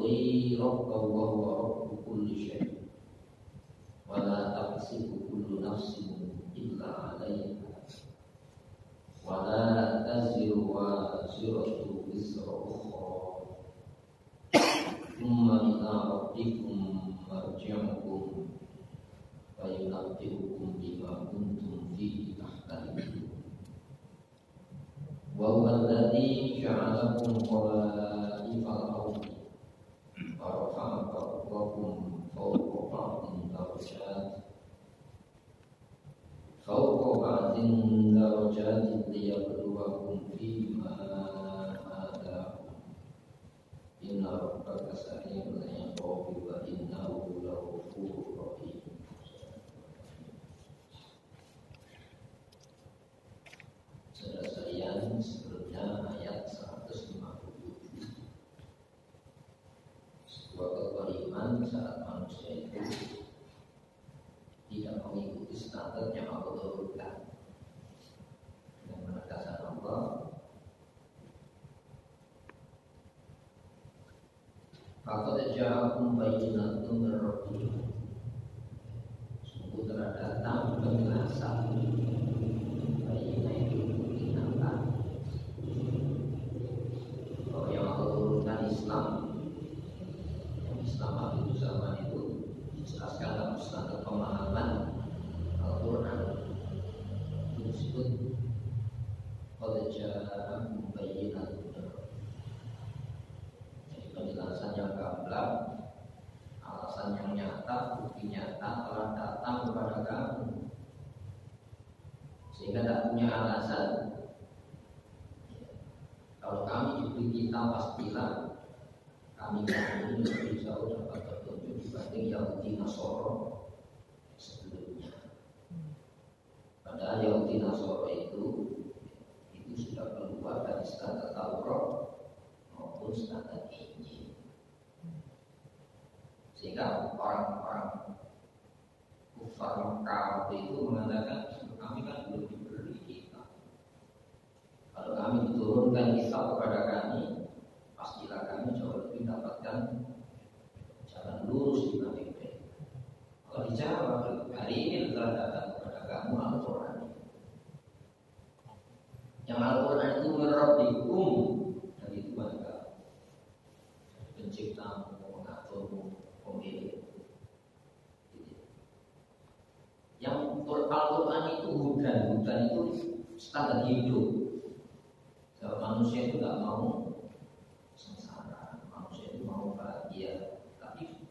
ya'budi rabbahu wa huwa rabbu kulli syai' wa la taksibu kullu nafsin illa 'alaiha wa la taziru waziratu wizra ukhra thumma ila rabbikum marji'ukum fa yunabbi'ukum bima kuntum fihi takhtalifun wa huwa alladhi ja'alakum khala'ifal ardi wa rafa'a ba'dakum fawqa ba'din darajatin liyabluwakum fima ataakum inna rabbaka sari'ul iqabi wa innahu laghafurur rahim. Saudara-saudara, sebelumnya ayat 157 sebuah kezaliman saat manusia itu tidak mengikuti standar yang Allah turunkan dengan menegaskan Allah. Faqad ja'akum bayyinatun min rabbikum, sungguh telah datang penjelasan. Bayyinah itu nyata bahwa yang Allah turunkan Islam, yang Islam itu zaman itu dijelaskan dalam standar pemahaman Al-Quran itu disebut qad ja'akum bayyinatun min rabbikum. Jadi penjelasan yang gamblang, alasan yang nyata, bukti nyata telah datang kepada kamu, sehingga tidak punya alasan. Kalau kami diberi kitab pastilah kami ini lebih jauh dapat petunjuk dibanding Yahudi Nasoro sebelumnya. Padahal Yahudi Nasoro itu sudah keluar dari standar Taurat maupun standar Injil, sehingga orang-orang kufar Mekah itu mengatakan kami kan belum diberi kitab. Kalau kami diturunkan kitab kepada kami, pastilah kami jauh lebih mendapatkan jalan lurus dibanding mereka. Kalau dijawab, hari ini telah datang kepada kamu Al-Quran. Yang Al-Quran itu merabbikum, dan itu maka penciptamu, pengaturmu, pemilik. Yang Al-Quran itu hudan itu standar hidup. Kalau manusia itu tidak mau sengsara, manusia itu mau bahagia, tapi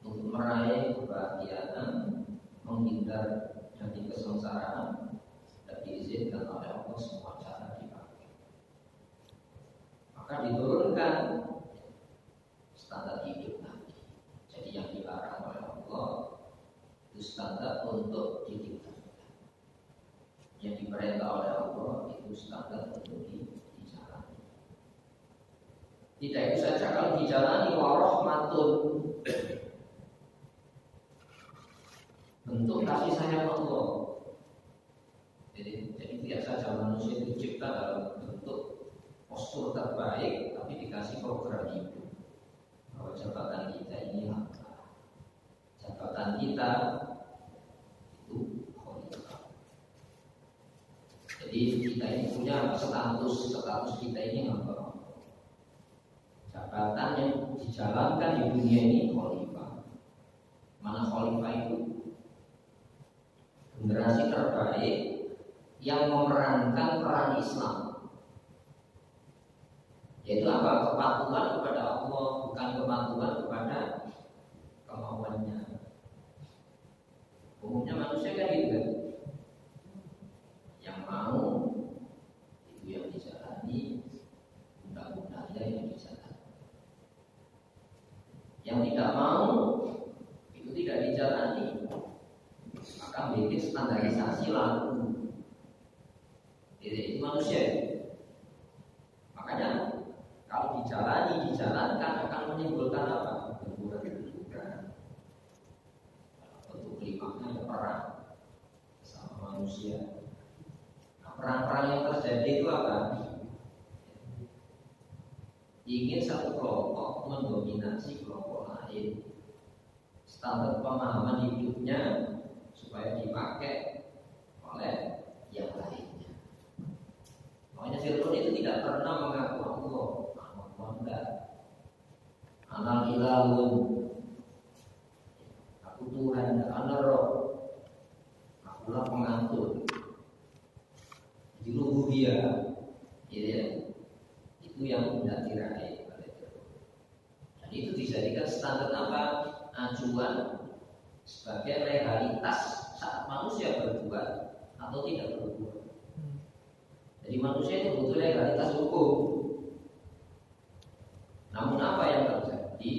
untuk meraih kebahagiaan, menghindar dari kesengsaraan, dan diizinkan oleh Allah semua cara dipakai. Maka diturunkan standar hidup lagi. Jadi yang dilarang oleh Allah itu standar untuk ditinggalkan. Yang diperintah oleh Allah itu standar untuk dijalani. Tidak itu saja, kalau dijalani warahmatun, bentuk kasih sayang Allah. Jadi tidak saja manusia itu dicipta dalam bentuk postur terbaik, tapi dikasih program hidup. Bahwa jabatan kita ini apa? Jabatan kita itu khalifah. Jadi kita ini punya status kita ini apa? Jabatan yang dijalankan di dunia ini khalifah. Mana khalifah itu? Generasi terbaik yang memerankan peran Islam, yaitu apa? Kepatuhan kepada Allah, bukan kepatuhan kepada kemauannya. Umumnya manusia kan gitu kan, yang mau itu yang dijalani, undang-undangnya yang dijalani. Yang tidak mau itu tidak dijalani, maka bikin standarisasi laku. Itu manusia. Makanya kalau dijalankan akan menimbulkan apa? Benturan-benturan. Bentuk klimaknya perang sama manusia. Nah, perang-perang yang terjadi itu apa? Ingin satu kelompok mendominasi standar pemahaman hidupnya supaya dipakai oleh yang lainnya. Makanya Fir'aun itu tidak pernah mengaku Allah. Allah anak ilahun, aku Tuhan, anak roh, akulah pengatur. Jadi rububiyah, ya, itu yang tidak diraih oleh Fir'aun. Dan itu dijadikan standar apa? Acuan sebagai legalitas saat manusia berbuat atau tidak berbuat. Jadi manusia itu butuh legalitas hukum. Namun apa yang terjadi?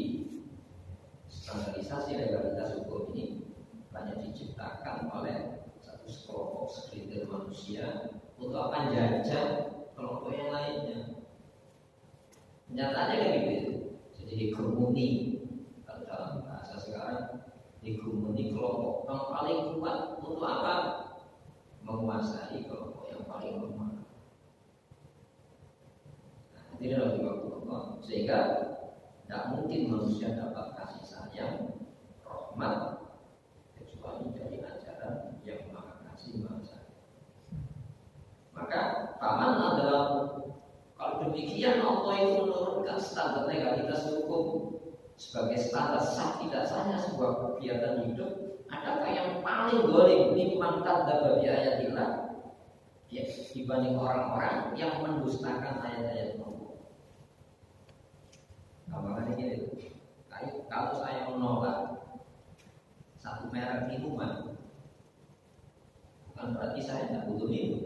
Standarisasi legalitas hukum ini banyak diciptakan oleh satu kelompok segelintir manusia untuk apa? Jajah kelompok yang lainnya. Nyatanya kan gitu. Jadi hegemoni, kalau dalam bahasa sekarang, hegemoni kelompok yang paling kuat untuk apa? Menguasai kelompok yang paling lemah. Ini adalah waktu Allah, sehingga tidak mungkin manusia dapat kasih sayang, rahmat kecuali dari ajaran yang maha kasih maha sayang. Maka paman adalah, kalau demikian Allah itu menurunkan standar legalitas hukum sebagai standar sah tidak sahnya sebuah kegiatan hidup. Adakah yang paling boleh mimman kadzdzaba bi ayatillah, ya, dibanding orang-orang yang mendustakan ayat-ayat Allah? Gambarannya gini, kalau saya menolak satu merek minuman, bukan berarti saya tidak butuh minum.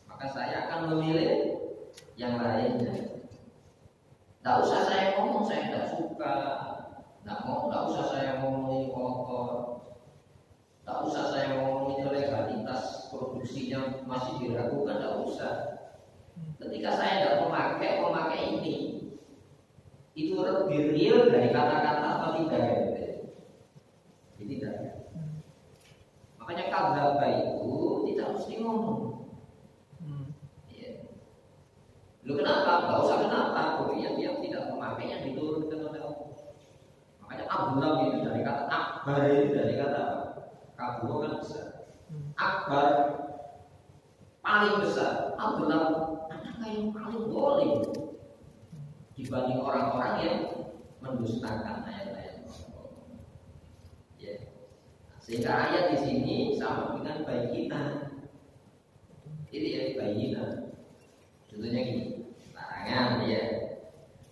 Maka saya akan memilih yang lainnya. Tidak usah saya ngomong saya tidak suka, tidak usah saya ngomong ini kotor, tidak usah saya ngomong ini legalitas produksinya masih diragukan, tidak usah. Ketika saya tidak memakai ini, itu lebih real dari kata-kata apa tidak? Jadi tidak. Makanya kadzdzaba itu tidak mesti ngomong. Ya. Lu kenapa? Gak usah kenapa. Pokoknya dia tidak memakainya diturunkan oleh Allah. Makanya Abdullah itu dari kata akbar, itu dari kata apa? Kabur kan besar. Akbar paling besar. Abdullah adakah yang paling boleh dibanding orang-orang yang mendustakan ayat-ayat Allah. Ya. Sehingga ayat di sini sama dengan bayyinah. Itu ya bayyinah. Contohnya gini, larangan ya.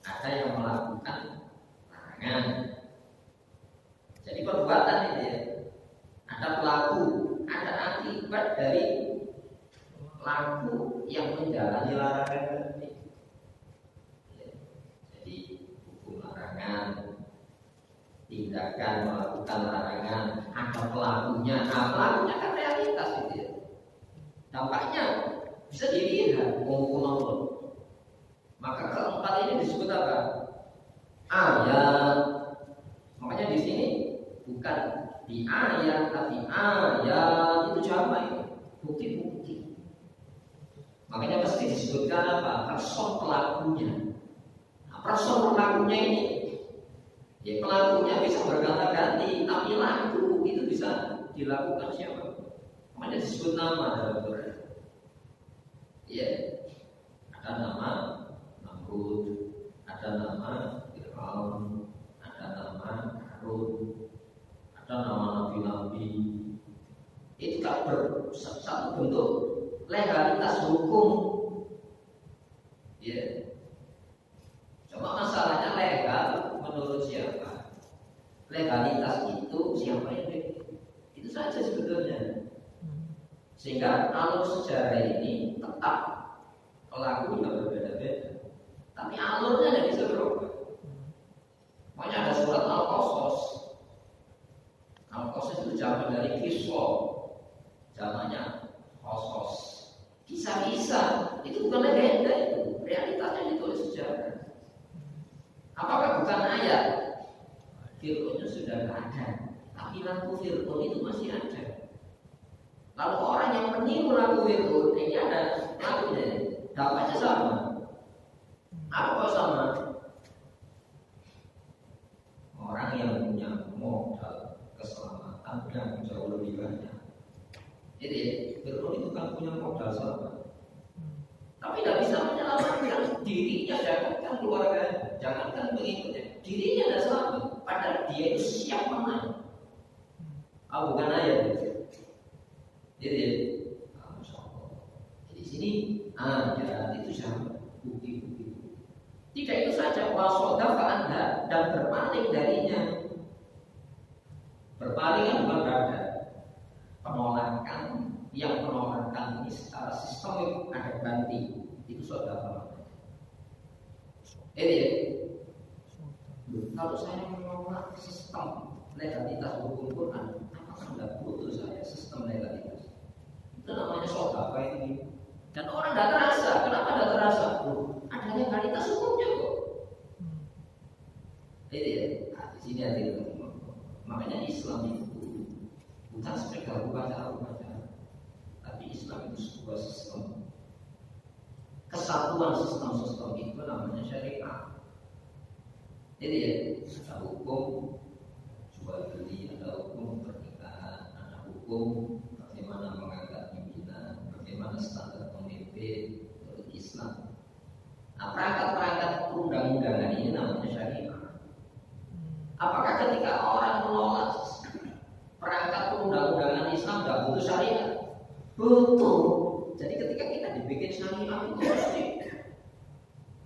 Ada yang melakukan larangan. Jadi perbuatan itu ya. Ada pelaku, ada akibat dari pelaku yang menjalani larangan. Tindakan melakukan larangan, ada pelakunya. Nah, pelakunya kan realitas itu ya. Dampaknya bisa dilihat Allah. Maka keempat ini disebut apa? Ayat. Makanya di sini bukan di ayat tapi ayat, itu jamak, bukti-bukti. Makanya pasti disebutkan apa? Person pelakunya. Nah, person pelakunya ini, ya pelakunya bisa berkata-ganti, tapi laku itu bisa dilakukan siapa? Makanya disebut nama dalam Quran. Ya, ada nama Namrud, ada nama Fir'aun, ada nama Harun, ada nama nabi-nabi. Itu kan satu bentuk legalitas hukum. Ya. Cuma masalahnya legal menurut siapa? Legalitas itu siapa yang bikin? Itu saja sebetulnya. Sehingga alur sejarah ini tetap pelakunya berbeda-beda, tapi alurnya tidak bisa berubah. Makanya ada surat Al-Qasas. Al-Qasas itu jamak dari kisah, jamaknya Qasas. Kisah-kisah itu bukan legenda, itu realitasnya ditulis sejarah. Apakah bukan ayat? Fir'aun sudah tidak ada, tapi lampu Fir'aun itu masih ada. Lalu orang yang meniru lampu Fir'aun ini ada lampunya, dampaknya sama. Apa kok sama? modal keselamatan yang jauh lebih banyak. Jadi Fir'aun itu kan punya modal selamat, tapi tidak bisa menyelamatkan dirinya, jangankan keluarganya, jangankan pengikutnya, dirinya tidak selamat. Padahal dia itu siap menang. Bukan ayat. Jadi, di sini ada itu sama bukti-bukti. Tidak itu saja, wasoda fa'anda, dan berpaling darinya. Berpaling kan bukan berada. Penolakan, yang penolakan ini secara sistemik ada ganti, itu saudara. Kalau saya menolak sistem legalitas hukum Quran, apakah tidak butuh saya sistem legalitas? Itu namanya saudara ini. Dan orang tidak terasa. Kenapa tidak terasa? Ada legalitas hukumnya kok. Di sini ada. Makanya Islam itu bukan sekedar upacara, tapi Islam itu sebuah sistem. Kesatuan sistem itu namanya syariat. Jadi ada hukum jual beli, ada hukum pernikahan, ada hukum bagaimana mengangkat pimpinan, bagaimana standar pemimpin menurut Islam. Nah, perangkat-perangkat perundang-undangan ini namanya syariat. Apakah ketika orang menolak perangkat perundang-undangan Islam tidak butuh syariat? Betul. Jadi ketika kita dibikin syariat itu pasti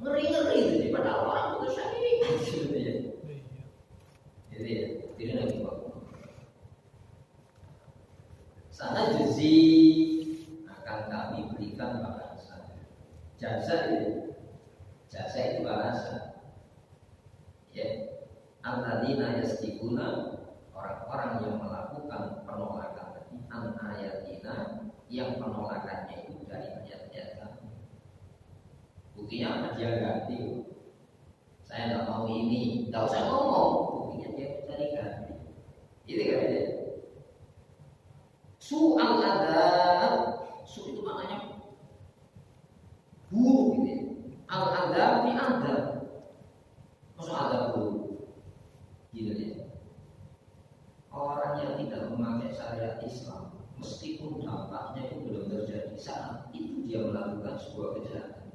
ngeri-ngeri itu, padahal orang butuh syariat. Jadi tidak lagi sana juzi akan kami berikan balasan. Jasa itu balasan. Ya. Alladzina yastikuna, orang-orang yang melakukan penolakan an ayatina, yang penolakannya itu dari ayat-ayat kami. Buktinya apa? Dia ganti. Saya tidak mau ini, tidak usah ngomong. Buktinya dia cari ganti. Itu kan dia. Su'al adab, su itu maknanya buruk gitu. Al-adab ini adab. Maksud adab buruk. Gitu ya. Orang yang tidak memakai syariat Islam, meskipun dampaknya itu belum terjadi, saat itu dia melakukan sebuah kejahatan.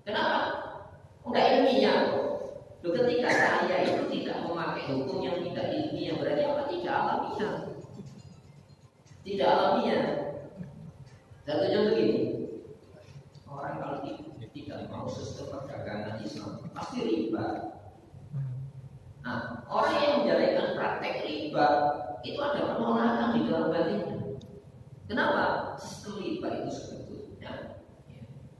Kenapa? Udah ilmiah. Loh, ketika saya itu tidak memakai hukum yang tidak ilmiah, berarti apa? Tidak alamiah. Tidak alamiah. Contohnya begini, orang kalau tidak mau sistem perdagangan Islam pasti riba. Nah, orang yang menjalankan praktek riba itu ada penolakan di dalam batinnya. Kenapa? Sistem riba itu sebetulnya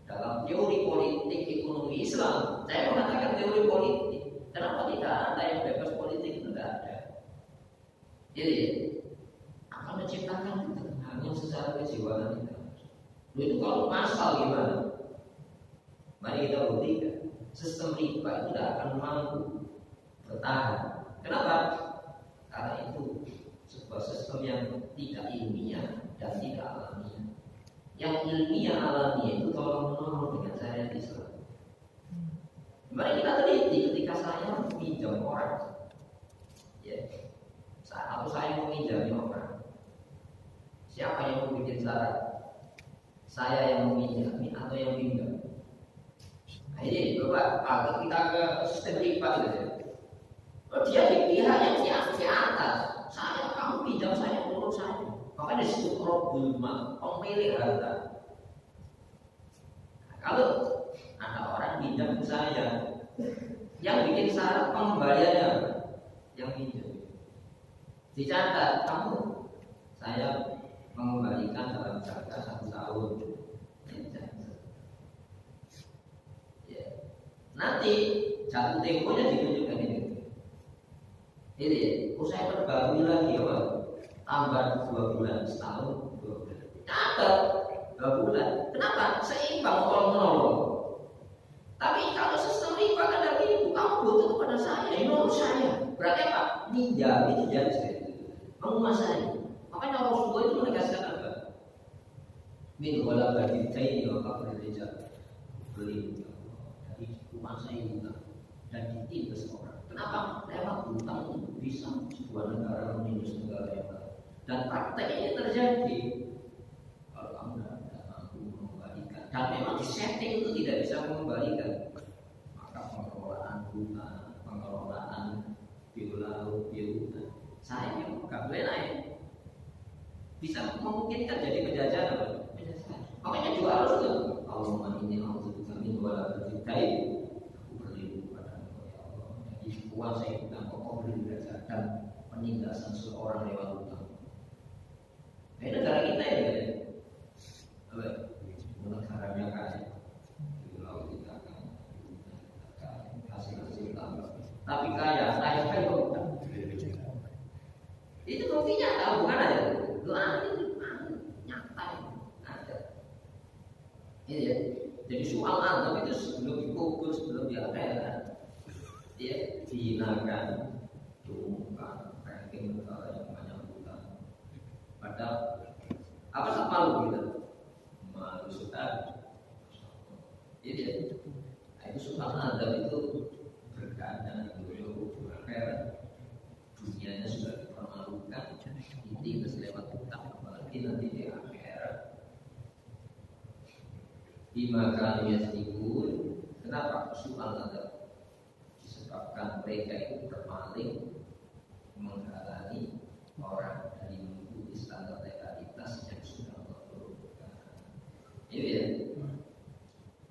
dalam teori politik ekonomi Islam, saya mengatakan teori politik. Kenapa tidak ada yang bebas politik? Tidak ada. Jadi akan menciptakan ketegangan secara kejiwaan kita. Itu kalau masal gimana? Mari kita buktikan. Sistem riba itu tidak akan mampu bertahan. Kenapa? Karena itu sebuah sistem yang tidak ilmiah dan tidak alamiah. Yang ilmiah alamiah itu tolong menolong dengan syariat Islam. Mari kita teliti ketika saya meminjam orang, atau saya meminjam orang, siapa yang membuat syarat? Saya yang meminjami atau yang pinjam? Nah, ini coba kita ke sistem riba gitu. Dia di pihak yang di atas. Saya, kamu pinjam saya, menurut saya. Makanya disebut problema, pemilik harta. Nah, kalau ada orang pinjam ke saya, yang bikin syarat pengembaliannya yang pinjam. Dicatat, saya mengembalikan dalam jangka 1 tahun. Ya. Nanti jatuh temponya ditunjukkan ini. Jadi, saya perbarui lagi tambah 2 bulan, setahun 2 bulan. Catat 2 bulan. Kenapa? Seimbang tolong-menolong. Tapi kalau sistem riba kan dari ibu, kamu butuh kepada saya, menurut saya. Berarti apa? Minjam itu jadi menguasai. Makanya Rasulullah itu menegaskan apa? Min wala bagi kaini wa qafri rijal. Beli dari menguasai hutang. dan ditindas orang. Kenapa? Lewat hutang itu bisa sebuah negara menindas negara yang lain. Dan praktek ini terjadi kalau kamu tidak mampu mengembalikan, dan memang di setting itu tidak bisa mengembalikan, maka pengelolaan hutang, pengelolaan biolaut, biota, saya yang nggak boleh naik. Bisa memungkinkan jadi penjajahan. Makanya juga harus tuh. Allahumma inni a'udzubika min walaikatil dain. Aku berlindung pada Engkau ya Allah. Jadi kuasa hutang kau beri derajat dan penindasan seorang lewat hutang. Nah, ini negara kita ya. Apa? Negaranya kaya. Di laut kita kan. Hasil tambah. Tapi kaya hutang. Itu buktinya tahu bukan ada. Doa itu nyata ada. Ini ya. Jadi soal azab itu sebelum dikubur, sebelum diakhirat, dia dihinakan, diumumkan, ranking negara yang banyak hutang. Padahal apa tak malu kita? Malu sekali. Jadi ya, itu soal azab itu berkadang dulu akhirat. Dunianya sudah dipermalukan, ini lewat hutang, apalagi nanti di akhirat. Bima kanu yasrikun. Kenapa soal azab? Disebabkan mereka itu berpaling, menghalangi orang dari mengikuti standar legalitas yang sudah Allah turunkan. Itu ya.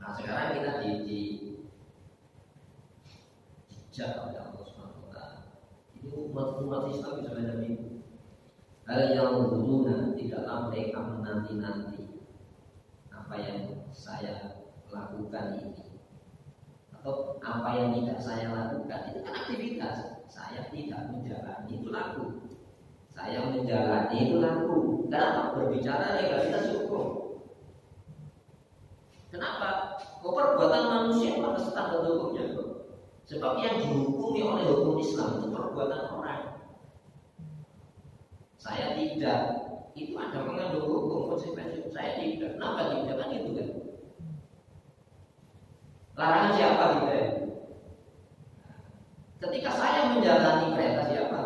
Nah sekarang kita dijak oleh Allah SWT. Ini umat Islam bisa macam ini. Hal yang berguna tidaklah mereka menanti-nanti apa yang saya lakukan ini, atau apa yang tidak saya lakukan itu kan aktivitas. Saya tidak menjalani itu laku. Saya menjalani itu laku. Kenapa? Berbicara legalitas hukum. Kenapa? Perbuatan manusia pada standar hukumnya. Sebab yang dihukumi oleh hukum Islam itu perbuatan orang. Saya tidak, itu ada mengandung hukum konsekuensi. Saya tidak, kenapa tidak kan itu kan? Larangan siapa gitu ya? Ketika saya menjalani perintah siapa?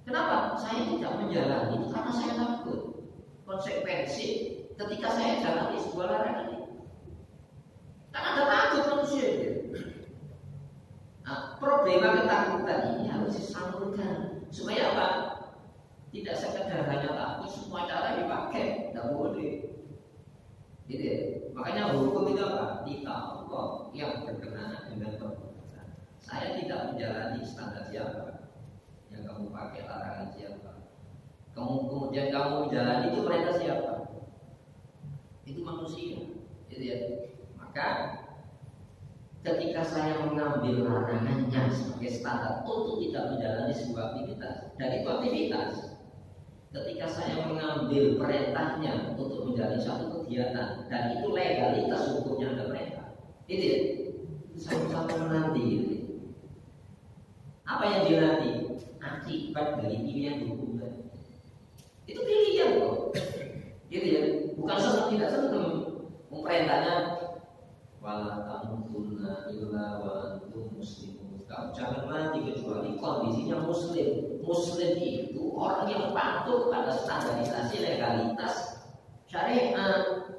Kenapa? Saya tidak menjalani itu karena saya takut konsekuensi ketika saya jalani sebuah larangan itu. Karena ada takut manusia itu. Nah, problema ketakutan ini harus disalurkan supaya apa? Tidak sekedar hanya takut, semua cara dipakai, tidak boleh. Gitu ya. Makanya hukum itu apa? Kita Allah yang berkenaan dengan perbuatan. Saya tidak menjalani standar siapa yang kamu pakai, larangan siapa. Kemudian kamu menjalani itu perintah siapa? Itu manusia. Gitu ya. Maka ketika saya mengambil larangannya sebagai standar untuk tidak menjalani sebuah aktivitas, dan itu aktivitas. Ketika saya mengambil perintahnya untuk menjalani satu kegiatan, dan itu legalitas hukumnya ada perintah, itu ya, sama-sama menanti. Gitu. Apa yang dinanti? Akibat dari pilihan hukum tadi. Itu pilihan kok. Gitu ya, bukan senang tidak senang. Perintahnya wala tamutunna illa wa antum muslimun. Kamu jangan mati kecuali kondisinya muslim. Muslim itu orang yang patuh pada standarisasi legalitas syariat.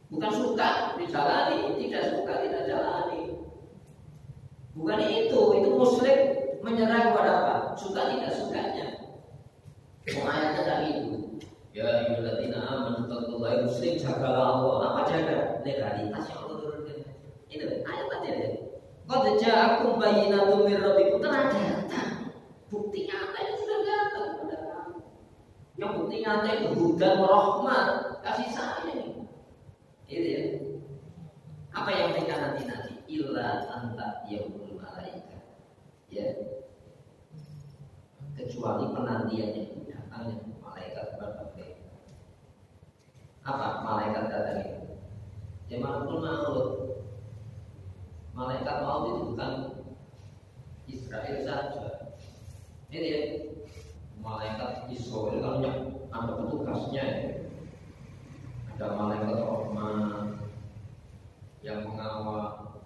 Bukan suka dijalani, tidak suka tidak jalani. Bukan itu muslim menyerah kepada apa? Suka tidak sukanya. Ayatnya dari itu. Ya ayyuhalladzina amanu taqullaha muslim jagalah Allah. Apa jaga? Legalitas yang Allah turunkan. Itu ayat tadi ya. Qad ja'akum bayyinatun mir rabbikum. Telah datang bukti nyata itu sudah datang kepada kamu. Yang bukti nyata itu hudan rahmat, kasih sayang. Itu ya. Apa yang mereka nanti illa anta yaumul malaika. Ya. Kecuali penantian itu datangnya malaikat kepada mereka. Apa malaikat datang itu? Ya malaikat maut. Malaikat maut itu bukan Israel saja. Ini ya, malaikat Israel kalau ada petugasnya ya. Ada malaikat rahmat yang mengawal,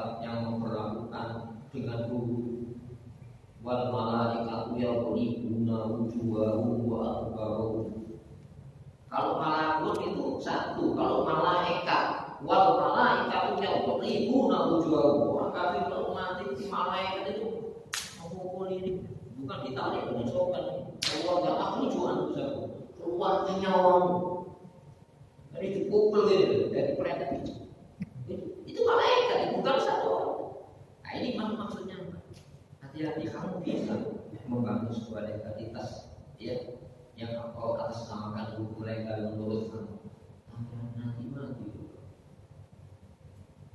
malaikat yang memperlakukan dengan dulu. Wal malaikatu yadribuna wujuhahum wa adbarahum. Kalau malakut itu satu, kalau malaikat wal malaikatu yadribuna wujuhahum. Orang kafir kalau mati malaikat itu memukul ini, bukan ditarik dengan sopan. Keluar enggak tujuan keluar nyawamu. Jadi dipukul gitu, dari perintah itu malaikat, bukan satu orang. Nah ini maksudnya. Hati-hati kamu bisa membangun sebuah legalitas ya yang kau atas namakan hukum legal menurut kamu. Nanti mati.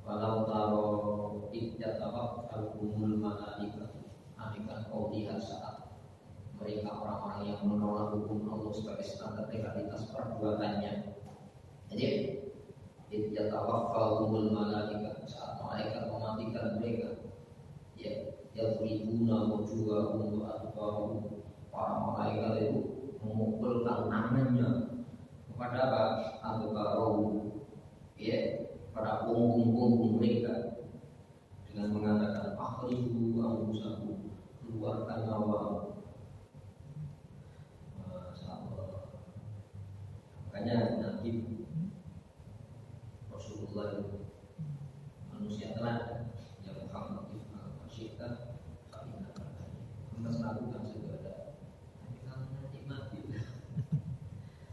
Walau taro tidak apa al-humul malaikat. Andaikan kau lihat saat mereka orang-orang yang menolak hukum Allah sebagai standar legalitas perbuatannya. Jadi tidak tawaffahumul malaikat, saat malaikat mematikan mereka. Ya, yadribuna wujuhahum wa adbarahum. Para malaikat itu memukulkan tangannya kepada apa? Adbarahum. Ya, pada punggung-punggung mereka dengan mengatakan akhriju anfusakum, keluarkan nyawamu. Makanya Nabi Rasulullah manusia telah yang Muhammad Syekh Mas lakukan segala. Tapi kalau nanti mati,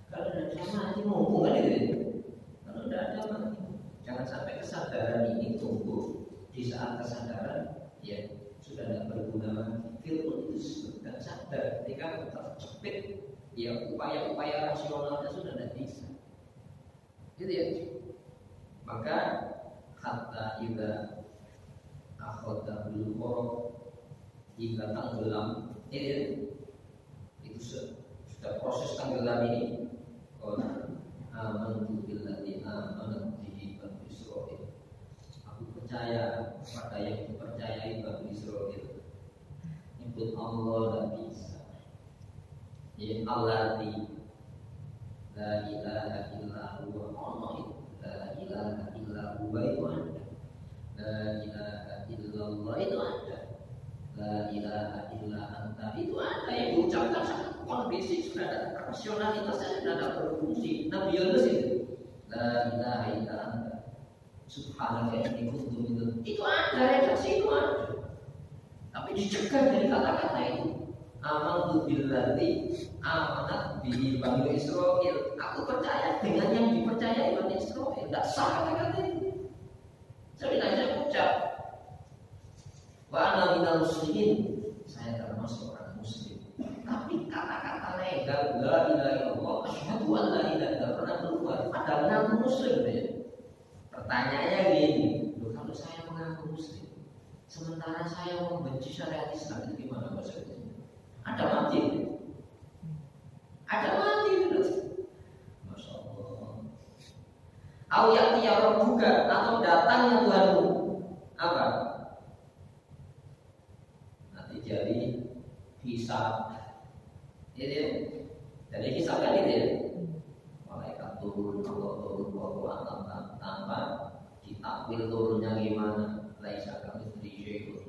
kalau tidak mati mumpung kan itu. Kalau tidak ada mati, jangan sampai kesadaran ini tumbuh di saat kesadaran ya sudah tidak berguna lagi. Filter itu sudah sadar, ketika terjepit ya upaya-upaya rasionalnya sudah tidak bisa. Gitu ya. Maka hatta idza akhadha bil qurab, jika tenggelam itu sudah proses tenggelam ini. Amantu billadzi amanat bihi bani Israil. Aku percaya pada yang dipercayai bani Israil. Nyebut Allah tidak bisa. Ya Allah la ilaha illa huwa Allah. La ilaha illa huwa itu ada. La ilaha illallah itu ada. La ilaha illa anta itu ada, yang diucapkan sangat kondisi, sudah ada rasionalitasnya, sudah ada berfungsi. Nabi Yunus itu la ilaha illa anta subhanaka inni kuntu minadh, itu ada, redaksi itu ada. Tapi dicegah dari kata-kata itu. Amantu billadzi amanat bihi bani Israil. Aku percaya dengan yang dipercayai bani Israil. Tidak sah kata-kata itu. Saya ucap wa ana minal muslimin, saya termasuk orang muslim. Tapi kata-kata legal la ilaha illallah, asyhadu an la ilaha illallah pernah keluar. Padahal ngaku muslim ya. Pertanyaannya gini, loh kalau saya mengaku muslim, sementara saya membenci syariat Islam, itu gimana maksudnya? Ada mati, ada mati itu, masya Allah. Au ya'ti ya rabbuka, atau datangnya Tuhanmu apa? Nanti jadi hisab. Jadi hisab kan itu ya. Malaikat turun, Allah turun, Allah tanpa ditakwil turunnya gimana? Laisa kamitslihi syai'un.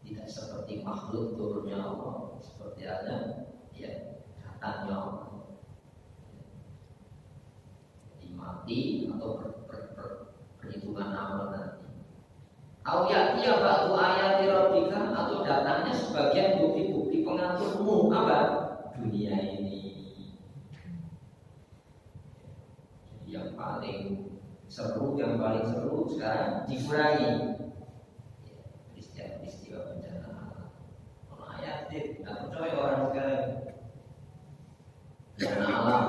Tidak seperti makhluk turunnya Allah, seperti ada ya datangnya Allah. Mati atau perhitungan amal nanti. Au ya'ti ba'du ayati rabbika, atau datangnya sebagian bukti-bukti pengaturmu apa? Dunia ini. Jadi yang paling seru sekarang dikurangi. Peristiwa bencana alam. Kalau ayat tidak percaya orang sekarang. Bencana alam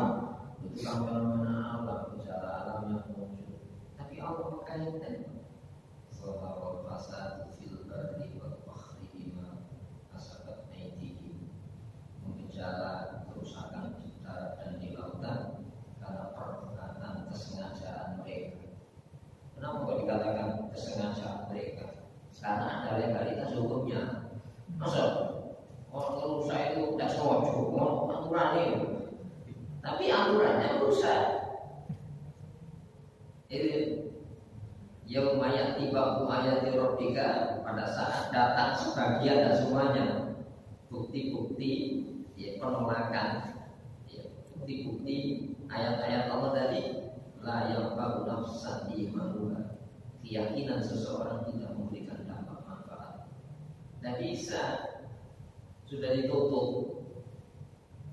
itu kan fenomena alam, secara alam yang muncul. Tapi Allah kaitkan bahwa fasad fil barri wal bahri bima kasabat aydihim, menggejala kerusakan di darat dan di lautan karena perbuatan kesengajaan mereka. Kenapa kok dikatakan kesengajaan mereka? Karena ada legalitas hukumnya. Masa kalau saya itu tidak sengaja, aturannya, tapi aturannya rusak. Itu Yauma ya'ti ba'du ayati rabbika, pada saat datang sebagian dan semuanya bukti-bukti penolakan, bukti-bukti ayat-ayat Allah tadi, la yanfa'u nafsan imanuha, keyakinan seseorang tidak memberikan dampak manfaat. Dan bisa sudah ditutup.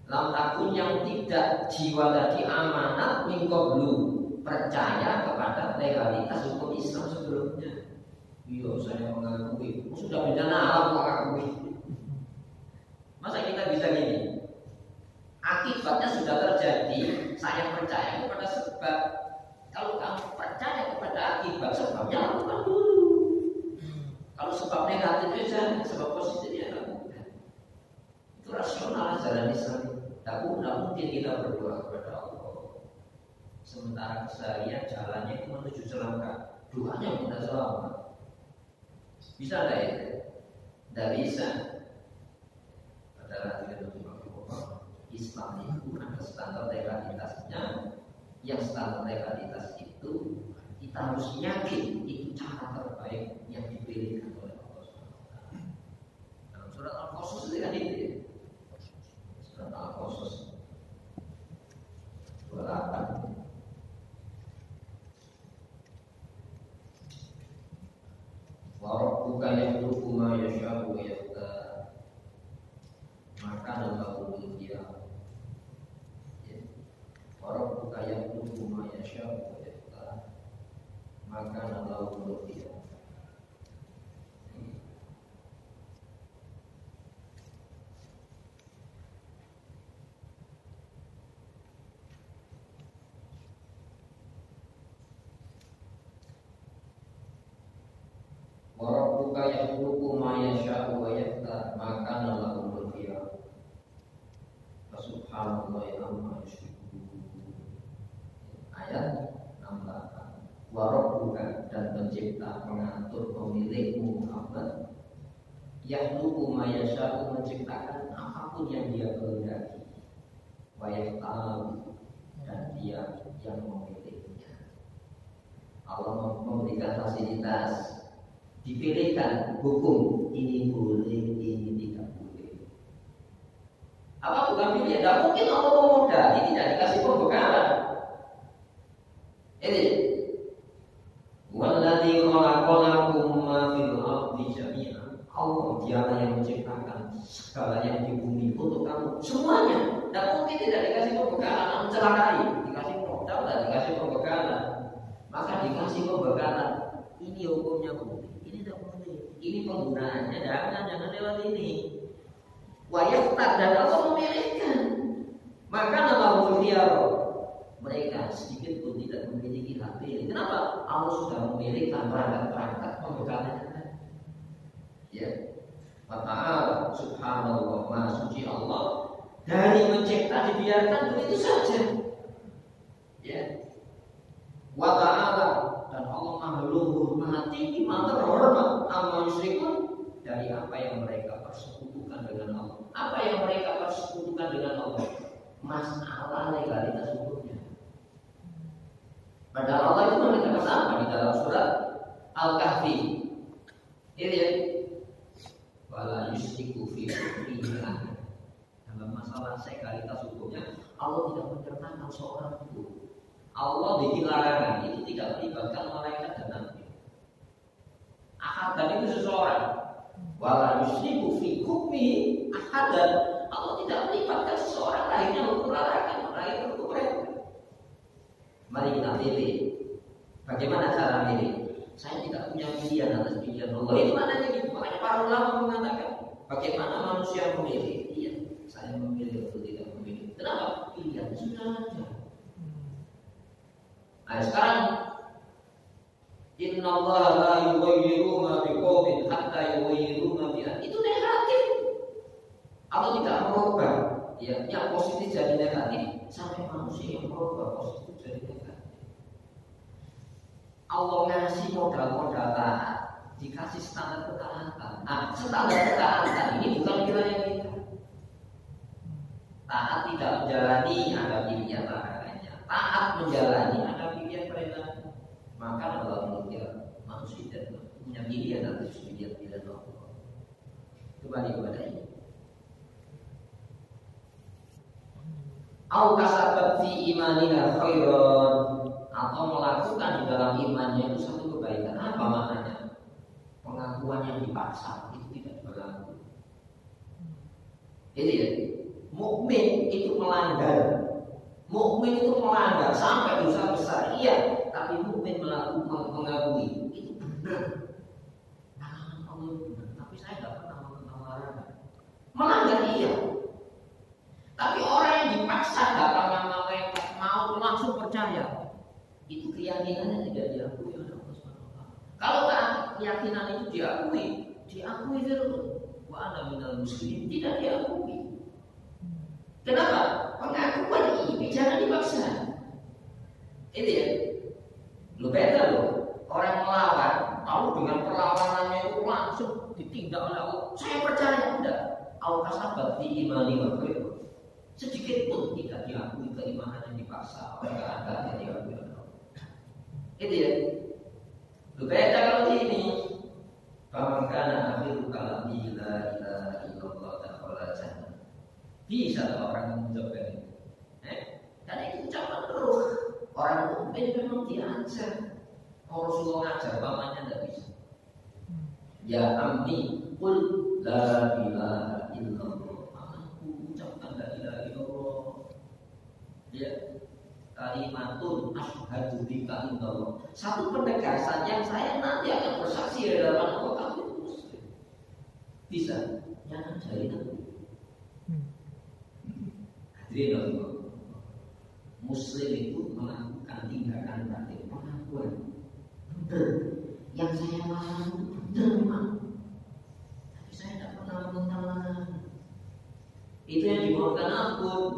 Lam takun yang tidak jiwa tadi amanat min qablu, percaya kepada legalitas hukum Islam sebelumnya. Iya, saya mengakui. Sudah beda alam mengakui. Masa kita bisa gini? Akibatnya sudah terjadi. Saya percaya kepada sebab. Kalau kamu percaya kepada akibat, sebabnya lakukan dulu. Kalau sebab negatifnya jangan, sebab positifnya lakukan. Itu rasional jalan Islam. Tidak mungkin kita berdoa kepada Allah sementara keseharian jalannya itu menuju celaka, doanya minta selamat. Bisa tidak itu? Tidak bisa. Padahal Islam itu ada standar legalitasnya. Yang standar legalitas itu kita harus yakin itu cara terbaik yang dipilihkan oleh Allah SWT. Dalam surat Al-Qasas itu kan itu. Surat Al-Qasas 28. Wa rabbuka yakhluqu ma yasha'u wa yakhtar, maka lahu al-khiyar. Wa rabbuka yakhluqu ma yasha'u wa yakhtar, maka lahu al-khiyar. Wa rabbuka yakhluqu ma yasha'u wa yakhtar, maka lahu al-khiyar. Subhanallahi amma yusyrikun. Ayat 68. Wa rabbuka, dan pencipta, mengatur, pemilikmu Muhammad, yakhluqu ma yasha'u, menciptakan apapun yang dia kehendaki, wa yakhtar, dan dia yang memilihnya. Allah memberikan fasilitas, dipilihkan hukum, ini boleh, ini tidak boleh. Apa bukan pilihan? Tidak mungkin Allah memodali, tidak dikasih pembekalan. Ini walladzi khalaqalakum ma fil ardi jami'an. Allah dialah yang menciptakan segala yang di bumi untuk kamu semuanya. Tidak mungkin tidak dikasih pembekalan, mencelakai, dikasih modal, tidak dikasih pembekalan. Maka dikasih pembekalan. Ini hukumnya boleh, ini tidak boleh. Ini penggunaannya, jangan lewat ini. Wa yakhtar, dan Allah memilihkan. Maka nama khiyar, mereka sedikit pun tidak memiliki hak pilih. Kenapa? Allah sudah memilihkan perangkat-perangkat pembekalannya. Ya. Wa ta'ala, subhanallah, maha suci Allah dari mencipta dibiarkan begitu saja. Ya. Wa ta'ala, dan Allah maha luhur, maha tinggi, maha terhormat, amma yusyrikun, dari apa yang mereka persekutukan dengan Allah. Apa yang mereka persekutukan dengan Allah? Masalah legalitas hukumnya. Padahal Allah itu mengatakan apa di dalam surat Al-Kahfi? Ini ya. Wala yusyriku fi hukmihi. Dalam masalah legalitas hukumnya, Allah tidak menyertakan seorang itu. Allah bikin larangan, itu tidak melibatkan malaikat dan nabi. Ahad itu seseorang. Wala yusyriku fi hukmihi ahadan. Allah tidak melibatkan seseorang lainnya untuk larangan, lain untuk mereka. Mari kita pilih. Bagaimana cara pilih? Saya tidak punya pilihan atas pilihan Allah. Itu maknanya gitu. Makanya para ulama mengatakan, bagaimana manusia memilih? Iya, saya memilih atau tidak memilih. Kenapa? Pilihan sudah ada. Nah sekarang, Inna Allah la yughayyiru ma biqaumin hatta yughayyiru ma bi anfusihim. Itu negatif. Allah tidak merubah, ya, yang positif jadi negatif sampai manusia yang merubah positif jadi negatif. Allah ngasih modal-modal taat, dikasih standar ketaatan. Nah, standar ketaatan ini bukan wilayah kita. Taat tidak menjalani, ada pilihan larangannya. Taat menjalani, ada pilihan perintahnya. Maka dalam pilihan manusia dan punya pilihan atas pilihan Allah. Kembali kepada ini. Au kasabat fi imaniha khairan, atau melakukan di dalam imannya itu satu kebaikan. Apa maknanya? Pengakuan yang dipaksa itu tidak berlaku. Jadi ya, mukmin itu melanggar. Mukmin itu melanggar sampai dosa besar, iya, tapi mukmin mengakui itu benar. Allah benar, tapi saya tidak pernah melarang. Melanggar iya. Tapi orang yang dipaksa datang sama mereka mau langsung percaya, itu keyakinannya tidak diakui oleh Allah SWT. Kalau keyakinan itu diakui terus. Wa ana minal muslimin, tidak diakui. Kenapa? Pengakuan ini jangan dipaksa. Itu ya. Lu beda loh. Orang melawan, lalu dengan perlawanannya itu langsung ditindak oleh Allah. Saya percaya tidak. Allah kasabat di imani wa sedikit pun tidak diakui keimanan yang dipaksa oleh keadaan yang diakui oleh Allah. Itu ya. Lu beda kalau ini. Bagaimana akhiru kalam la ilaha illallah dakhala jannah. Bisa orang mengucapkan itu. Karena itu ucapan terus. Orang mukmin memang diajar. Rasulullah ngajar, pamannya tidak bisa. Ya amni, qul la ilaha illallah. Aku ucapkan la ilaha illallah. Ya, kalimatun asyhadu bika indallah. Satu penegasan yang saya nanti akan bersaksi di dalam Allah. Kamu itu muslim. Bisa? Jangan cari nanti. Hadirin Muslim itu melakukan tindakan batin, pengakuan benar. Yang saya larang itu benar memang, tapi saya tidak pernah meminta. Itu yang dimohonkan ampun,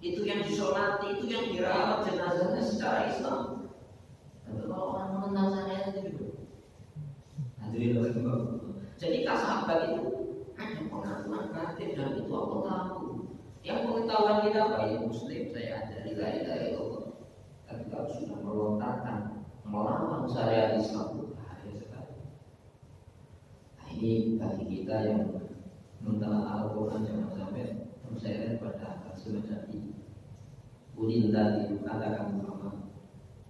itu yang disolati, itu yang dirawat jenazahnya secara Islam. Tapi kalau orang menentang saya itu, hadirin jadi kasabat itu ada pengakuan batin dan itu Allah tahu. Yang pengetahuan kita baik muslim, saya ajari la ilaha illallah. Tapi kalau sudah melontarkan melawan syariat Islam itu bahaya sekali. Nah, ini bagi kita yang mentelaah Al-Quran jangan sampai terseret pada hal semacam ini. Ulillah katakan Muhammad,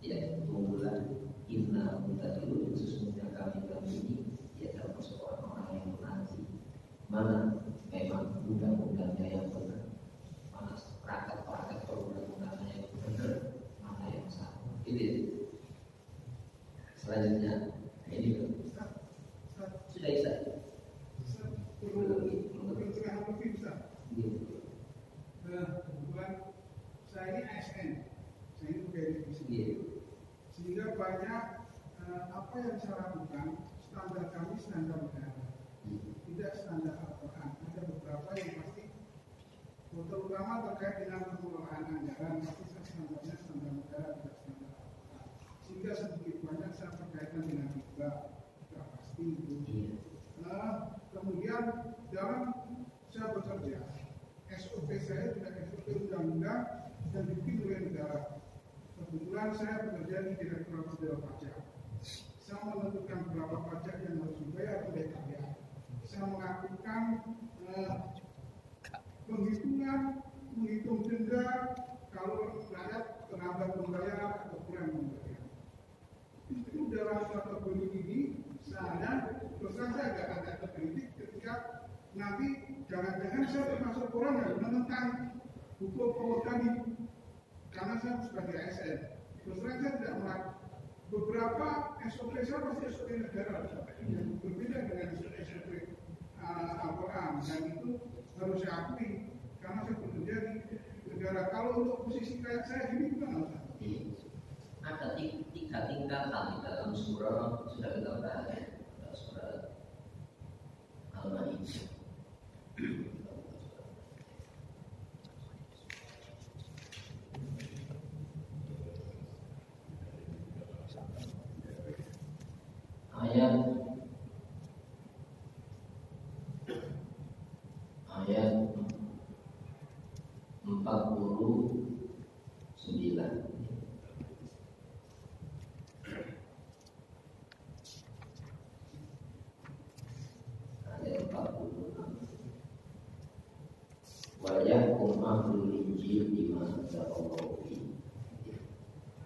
ya tunggulah inna mutadilu, sesungguhnya kami ini ya termasuk orang-orang yang menanti mana memang undang-undangnya yang benar, mana praktek-praktek perundang-undangnya yang benar, mana yang salah. Ini selanjutnya ini sudah bisa. Kebetulan saya ini ASN, saya ini pegawai divisi. Sehingga banyak apa yang saya lakukan, standar kami standar negara, tidak standar Al-Quran. Ada beberapa yang pasti, terutama terkait dengan pengelolaan anggaran, pasti standarnya standar negara, tidak standar Al-Quran. Sehingga sedikit banyak saya berkaitan dengan riba, sudah pasti itu. Kemudian dalam saya bekerja, SOP saya tidak SOP undang-undang dan dibikin oleh negara. Kebetulan saya bekerja di Direktorat Jenderal Pajak. Saya menentukan berapa pajak yang harus dibayar oleh rakyat. Saya melakukan menghitung denda kalau rakyat terlambat membayar atau kurang membayar. Itu dalam kategori ini saya agak terkritik ketika nanti jangan-jangan saya termasuk orang yang menentang hukum organik karena saya sebagai ASN. Terus terang saya tidak melakukan beberapa SOP saya pasti SOP negara yang berbeda dengan SOP Al-Quran, dan itu harus saya akui karena saya bekerja di negara. Kalau untuk posisi kayak saya ini bukan ada tiga tingkatan di dalam surah, sudah kita bahas surah Al-Maidah. Ayat 49. ahlul Injil bima anzalallahu fi.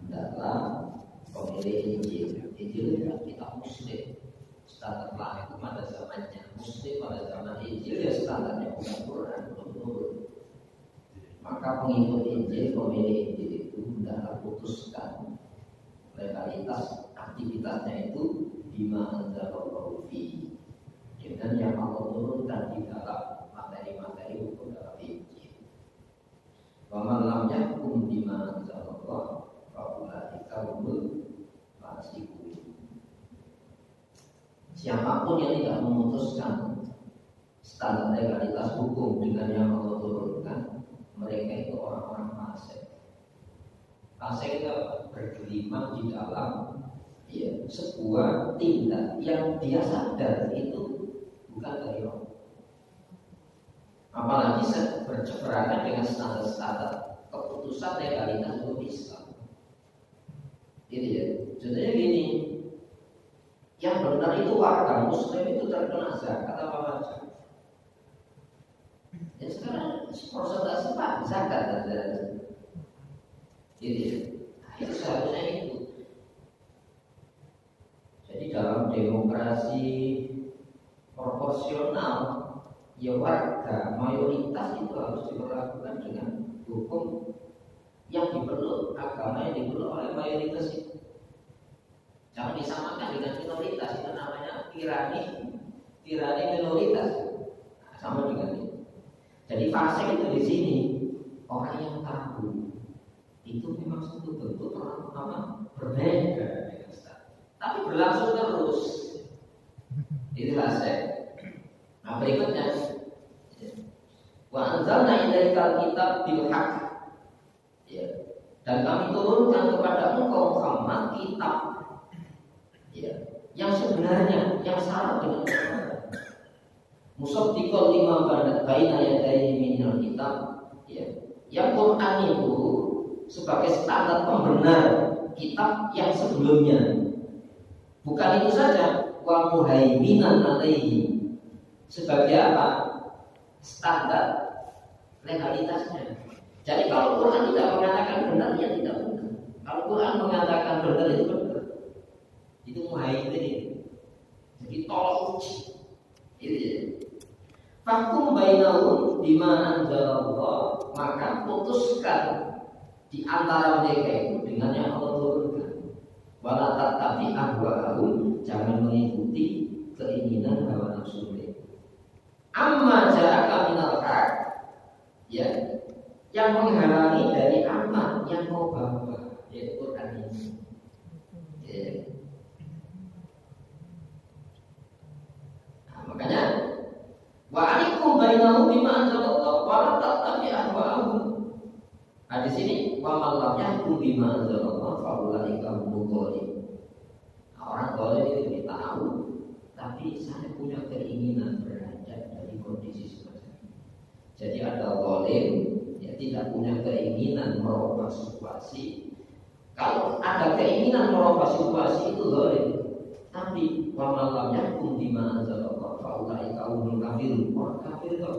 Hendaklah pemilih Injil. Injil adalah kitab Muslim. Standar lahir pada zamannya Muslim, pada zaman Injil ya standarnya bukan Quran, belum turun. Maka pengikut Injil, pemilih Injil itu hendaklah putuskan legalitas aktivitasnya itu bima anzalallahu fi, dengan yang Allah turunkan di dalam materi-materi hukum dalam Injil. Wa man lam yahkum bima anzalallahu fa ulaika humul fasiqun. Siapapun yang tidak memutuskan standar legalitas hukum dengan yang Allah turunkan, mereka itu orang-orang fasik. Fasik itu bergelimang di dalam sebuah tindak yang dia sadar itu bukan dari Allah. Apalagi berseberangan dengan standar-standar keputusan legalitas hukum Islam. Gitu ya. Contohnya gini, yang benar itu warga Muslim itu terkena zakat apa wajib? Ya sekarang persentase Pak zakat ada. Gitu ya. Nah, itu seharusnya itu. Jadi dalam demokrasi proporsional, ya warga mayoritas itu harus diperlakukan dengan hukum yang dipeluk, agama yang dipeluk oleh mayoritas itu. Jangan disamakan dengan minoritas, itu namanya tirani minoritas. Nah, sama dengan itu. Jadi fasik itu di sini orang yang tahu itu memang satu bentuk orang berbeda dengan Islam, tapi berlangsung terus. Itu fasik. Nah berikutnya, wa anzalna ilaikal kitab bil haqq. Ya. Dan kami turunkan kepada engkau Muhammad kitab, ya, yang sebenarnya, yang sama dengan musaddiqal lima baina yadayhi minal kitab, ya. Yang Quran itu sebagai standar pembenar kitab yang sebelumnya. Bukan itu saja, wa muhaiminan alaihi, sebagai apa? Standar legalitasnya. Jadi kalau Quran tidak mengatakan benar, ya tidak benar. Kalau Quran mengatakan benar, itu benar. Itu muhaimin. Jadi tolong uji. Itu ya. Fakum bainahum bima anzalallah, maka putuskan di antara mereka itu dengan yang Allah turunkan. Wala tattabi ahwa'ahum, jangan mengikuti keinginan hawa nafsu mereka. Amma ja'aka minal haq, ya, yang menghalangi dari aman yang kau bawa, yaitu Quran ini. Ya. Nah, makanya wa alikum bainahum bima anzalallah wa la tattabi ahwa'ahum. Nah, di sini wa man lam yahkum bima anzalallah fa ulaika humul zalim. Nah, orang zalim itu kita tahu, tapi saya punya keinginan beranjak dari kondisi semacam ini. Jadi ada zalim yang tidak punya keinginan merubah situasi. Kalau ada keinginan merubah situasi itu zalim. Tapi wa man lam yahkum bima anzalallah fa ulaika humul kafirun. Orang kafir itu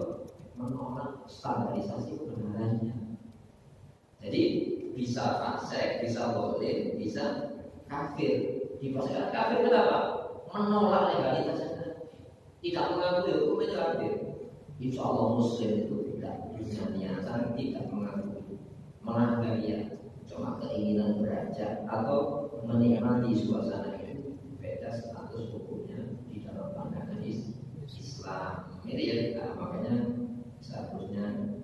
menolak standarisasi kebenarannya. Jadi bisa fasik, bisa zalim, bisa kafir. Dipastikan kafir kenapa? Menolak legalitasnya, tidak mengakui hukum itu kafir. Insya Allah Muslim itu tidak punya niatan, tidak mengakui ya, cuma keinginan beranjak atau menikmati suasana itu. Beda status hukumnya di dalam pandangan Islam. Ini ya, nah, makanya seharusnya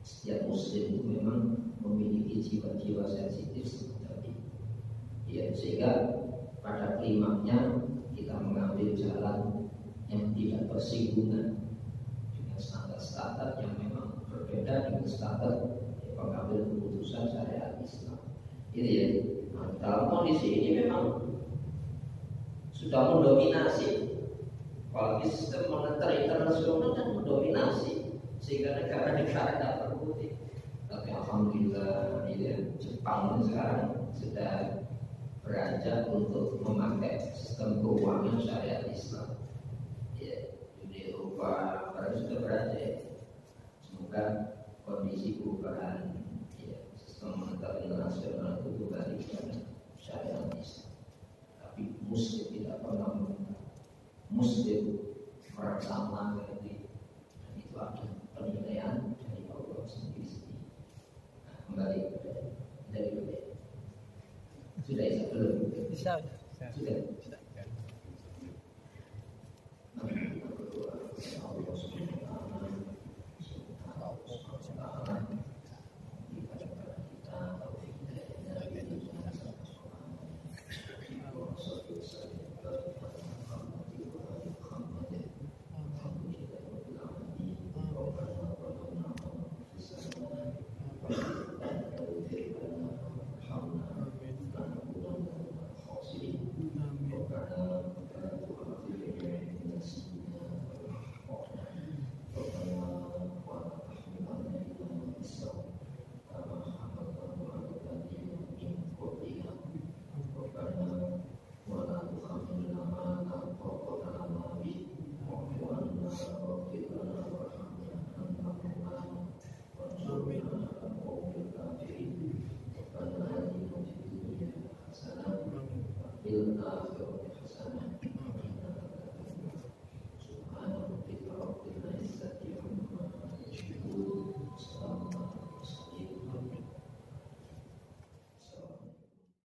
setiap Muslim itu memang memiliki jiwa-jiwa sensitif seperti itu. Ya, sehingga pada klimaknya kita mengambil jalan yang tidak bersinggungan dengan standar-standar yang memang berbeda dengan standar pengambil keputusan syariat Islam. Ini ya. Nah, dalam kondisi ini memang sudah mendominasi, apalagi sistem moneter internasional kan mendominasi, sehingga negara-negara tidak berkutik. Tapi alhamdulillah, ya, Jepang sekarang sudah beranjak untuk memakai sistem keuangan syariat Islam. Ya, Uni Eropa baru sudah beranjak. Semoga kondisi perubahan ya, sistem moneter internasional itu kembali kepada syariat Islam. Tapi Muslim tidak pernah merubah. Muslim merasa aman dan itu ada penilaian dari Allah sendiri. Nah, kembali dari sudah ya belum? Sudah.